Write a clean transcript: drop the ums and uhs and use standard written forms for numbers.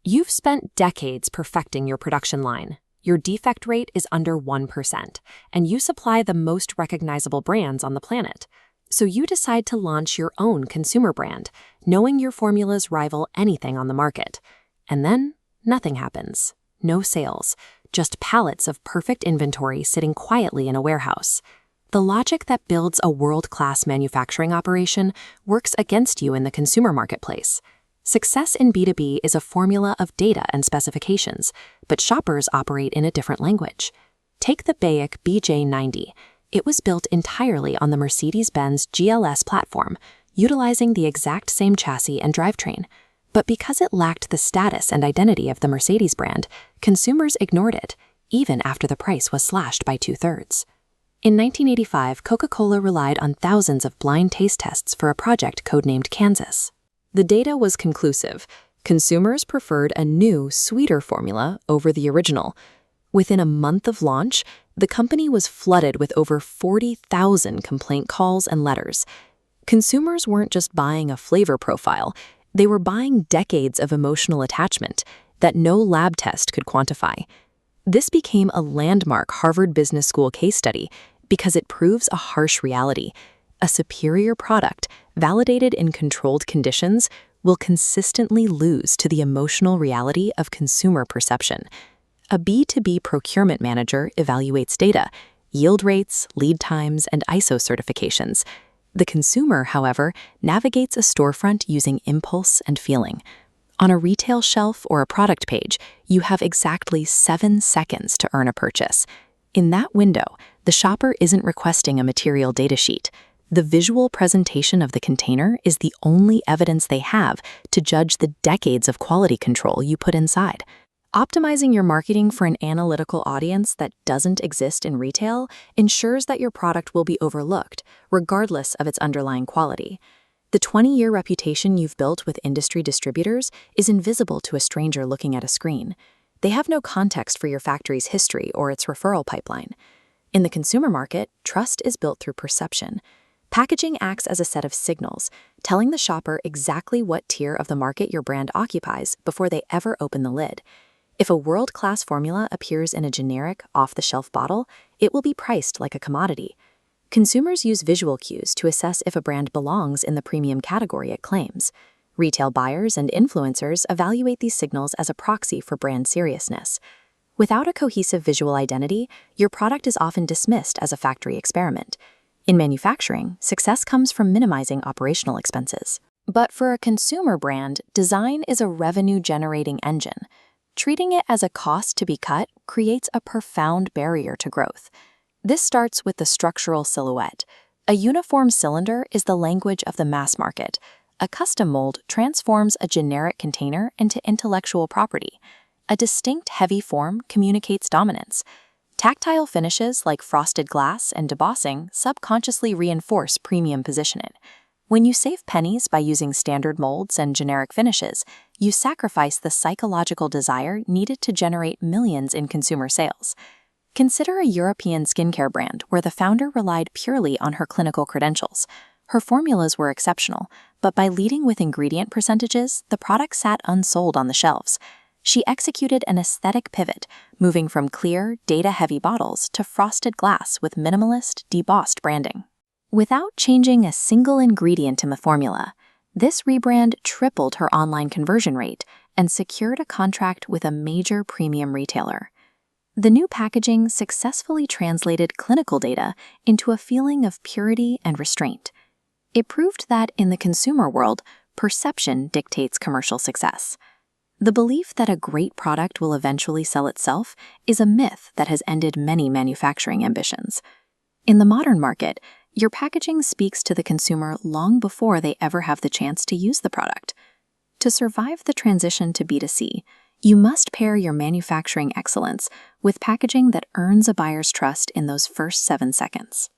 You've spent decades perfecting your production line. Your defect rate is under 1%, and you supply the most recognizable brands on the planet. So you decide to launch your own consumer brand, knowing your formulas rival anything on the market. And then, nothing happens. No sales, just pallets of perfect inventory sitting quietly in a warehouse. The logic that builds a world-class manufacturing operation works against you in the consumer marketplace. Success in B2B is a formula of data and specifications, but shoppers operate in a different language. Take the BAIC BJ90. It was built entirely on the Mercedes-Benz GLS platform, utilizing the exact same chassis and drivetrain. But because it lacked the status and identity of the Mercedes brand, consumers ignored it, even after the price was slashed by 2/3. In 1985, Coca-Cola relied on thousands of blind taste tests for a project codenamed Kansas. The data was conclusive. Consumers preferred a new, sweeter formula over the original. Within a month of launch, the company was flooded with over 40,000 complaint calls and letters. Consumers weren't just buying a flavor profile, they were buying decades of emotional attachment that no lab test could quantify. This became a landmark Harvard Business School case study because it proves a harsh reality. A superior product, validated in controlled conditions, will consistently lose to the emotional reality of consumer perception. A B2B procurement manager evaluates data, yield rates, lead times, and ISO certifications. The consumer, however, navigates a storefront using impulse and feeling. On a retail shelf or a product page, you have exactly 7 seconds to earn a purchase. In that window, the shopper isn't requesting a material data sheet. The visual presentation of the container is the only evidence they have to judge the decades of quality control you put inside. Optimizing your marketing for an analytical audience that doesn't exist in retail ensures that your product will be overlooked, regardless of its underlying quality. The 20-year reputation you've built with industry distributors is invisible to a stranger looking at a screen. They have no context for your factory's history or its referral pipeline. In the consumer market, trust is built through perception. Packaging acts as a set of signals, telling the shopper exactly what tier of the market your brand occupies before they ever open the lid. If a world-class formula appears in a generic, off-the-shelf bottle, it will be priced like a commodity. Consumers use visual cues to assess if a brand belongs in the premium category it claims. Retail buyers and influencers evaluate these signals as a proxy for brand seriousness. Without a cohesive visual identity, your product is often dismissed as a factory experiment. In manufacturing, success comes from minimizing operational expenses. But for a consumer brand, design is a revenue-generating engine. Treating it as a cost to be cut creates a profound barrier to growth. This starts with the structural silhouette. A uniform cylinder is the language of the mass market. A custom mold transforms a generic container into intellectual property. A distinct heavy form communicates dominance. Tactile finishes like frosted glass and debossing subconsciously reinforce premium positioning. When you save pennies by using standard molds and generic finishes, you sacrifice the psychological desire needed to generate millions in consumer sales. Consider a European skincare brand where the founder relied purely on her clinical credentials. Her formulas were exceptional, but by leading with ingredient percentages, the product sat unsold on the shelves. She executed an aesthetic pivot, moving from clear, data-heavy bottles to frosted glass with minimalist, debossed branding. Without changing a single ingredient in the formula, this rebrand tripled her online conversion rate and secured a contract with a major premium retailer. The new packaging successfully translated clinical data into a feeling of purity and restraint. It proved that in the consumer world, perception dictates commercial success. The belief that a great product will eventually sell itself is a myth that has ended many manufacturing ambitions. In the modern market, your packaging speaks to the consumer long before they ever have the chance to use the product. To survive the transition to B2C, you must pair your manufacturing excellence with packaging that earns a buyer's trust in those first 7 seconds.